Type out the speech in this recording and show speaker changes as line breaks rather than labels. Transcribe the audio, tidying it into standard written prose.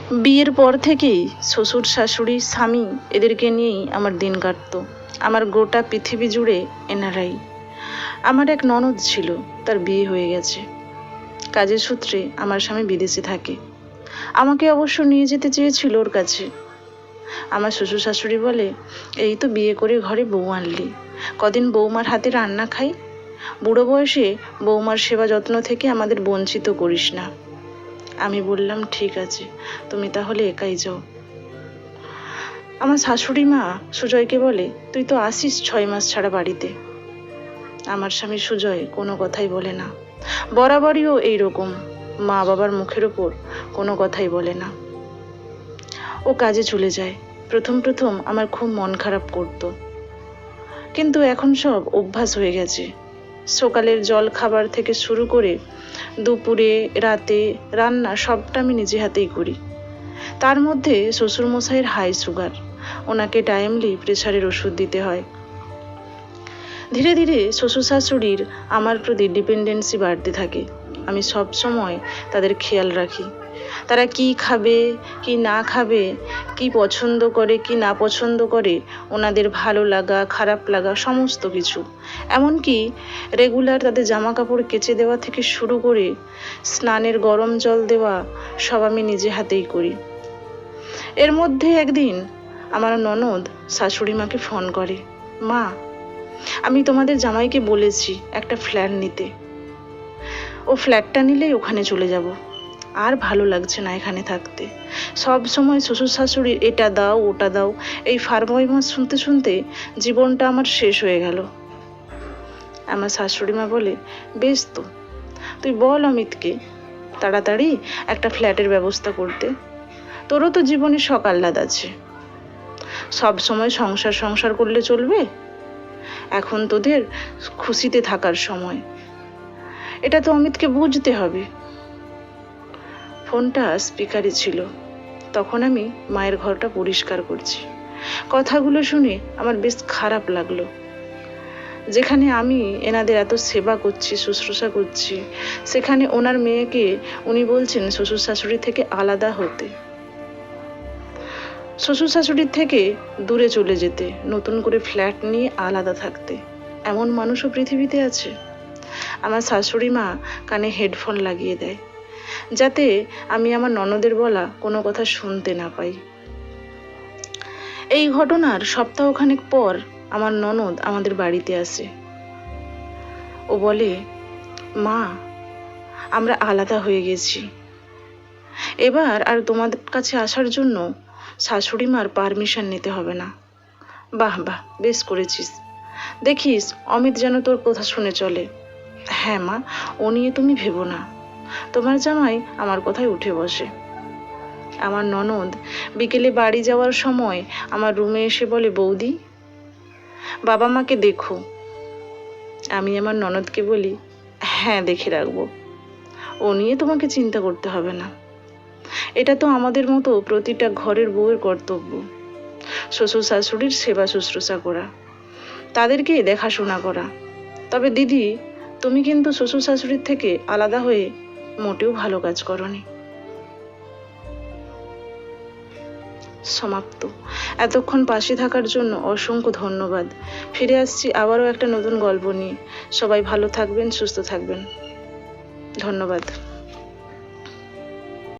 বিয়ের পর থেকেই শ্বশুর শাশুড়ি স্বামী এদেরকে নিয়েই আমার দিন কাটতো। আমার গোটা পৃথিবী জুড়ে এনারাই। আমার এক ননদ ছিল, তার বিয়ে হয়ে গেছে। কাজের সূত্রে আমার স্বামী বিদেশে থাকে। আমাকে অবশ্য নিয়ে যেতে চেয়েছিল ওর কাছে। আমার শ্বশুর শাশুড়ি বলে, এই তো বিয়ে করে ঘরে বউ আনলি, কদিন বৌমার হাতে রান্না খাই, বুড়ো বয়সে বৌমার সেবা যত্ন থেকে আমাদের বঞ্চিত করিস না। আমি বললাম, ঠিক আছে, তুমি তাহলে একাই যাও। আমার শাশুড়ি মা সুজয়কে বলে, তুই তো আসিস 6 মাস ছাড়া বাড়িতে। আমার স্বামী সুজয় কোনো কথাই বলে না। বরাবরইও এইরকম, মা বাবার মুখের ওপর কোনো কথাই বলে না। ও কাজে চলে যায়। প্রথম প্রথম আমার খুব মন খারাপ করতো, কিন্তু এখন সব অভ্যাস হয়ে গেছে। সকালের জল খাবার থেকে শুরু করে দুপুরে রাতে রান্না সবটা আমি নিজে হাতেই করি। তার মধ্যে শ্বশুরমশাইয়ের হাই সুগার, ওনাকে টাইমলি প্রেশারের ওষুধ দিতে হয়। ধীরে ধীরে শ্বশুর শাশুড়ির আমার প্রতি ডিপেন্ডেন্সি বাড়তে থাকে। আমি সব সময় তাদের খেয়াল রাখি, তারা কি খাবে কি না খাবে, কি পছন্দ করে কি না পছন্দ করে, ওনাদের ভালো লাগা খারাপ লাগা সমস্ত কিছু। এমনকি রেগুলার তাদের জামা কাপড় কেচে দেওয়া থেকে শুরু করে স্নানের গরম জল দেওয়া সব আমি নিজে হাতেই করি। এর মধ্যে একদিন আমার ননদ শাশুড়ি মাকে ফোন করে, মা, আমি তোমাদের জামাইকে বলেছি একটা ফ্ল্যাট নিতে, ও ফ্ল্যাটটা নিলেই ওখানে চলে যাব। আর ভালো লাগছে না এখানে থাকতে। সব সময় শ্বশুর শাশুড়ির এটা দাও ওটা দাও, এই ফারমাইশ শুনতে শুনতে জীবনটা আমার শেষ হয়ে গেল। আমার শাশুড়ি মা বলে, বেশ তো, তুই বল অমিতকে তাড়াতাড়ি একটা ফ্ল্যাটের ব্যবস্থা করতে। তোরও তো জীবনে শখ আহ্লাদ আছে, সব সময় সংসার সংসার করলে চলবে? এখন তোদের খুশিতে থাকার সময়, এটা তো অমিতকে বুঝতে হবে। ফোনটা স্পিকারে ছিল। তখন আমি মায়ের ঘরটা পরিষ্কার করছি। কথাগুলো শুনে আমার বেশ খারাপ লাগলো। যেখানে আমি এনাদের এত সেবা করছি শুশ্রূষা করছি, সেখানে ওনার মেয়েকে উনি বলছেন শ্বশুর শাশুড়ি থেকে আলাদা হতে, শ্বশুর শাশুড়ির থেকে দূরে চলে যেতে, নতুন করে ফ্ল্যাট নিয়ে আলাদা থাকতে। এমন মানুষও পৃথিবীতে আছে? আমার শাশুড়ি মা কানে হেডফোন লাগিয়ে দেয়, যাতে আমি আমার ননদের বলা কোনো কথা শুনতে না পাই। এই ঘটনার সপ্তাহখানেক পর আমার ননদ আমাদের বাড়িতে আসে। ও বলে, মা, আমরা আলাদা হয়ে গেছি, এবার আর তোমাদের কাছে আসার জন্য শাশুড়ি মার পারমিশন নিতে হবে না। বাহ বাহ, বেশ করেছিস, দেখিস অমিত যেন তোর কথা শুনে চলে। হ্যাঁ মা, ও নিয়ে তুমি ভেবো না, তোমার জামাই আমার কথায় উঠে বসে। আমার ননদ বিকেলে বাড়ি যাওয়ার সময় আমার রুমে এসে বলে, বৌদি, বাবা মাকে দেখো। আমি আমার ননদকে বলি, হ্যাঁ দেখে রাখবো, ও নিয়ে তোমাকে চিন্তা করতে হবে না। এটা তো আমাদের মতো প্রতিটা ঘরের বউয়ের কর্তব্য, শ্বশুর শাশুড়ির সেবা শুশ্রূষা করা, তাদেরকে দেখাশোনা করা। তবে দিদি, তুমি কিন্তু শ্বশুর শাশুড়ির থেকে আলাদা হয়ে মোটেও ভালো কাজ করনি। সমাপ্ত। এতক্ষণ পাশে থাকার জন্য অসংখ্য ধন্যবাদ। ফিরে আসছি আবারও একটা নতুন গল্প নিয়ে। সবাই ভালো থাকবেন, সুস্থ থাকবেন। ধন্যবাদ।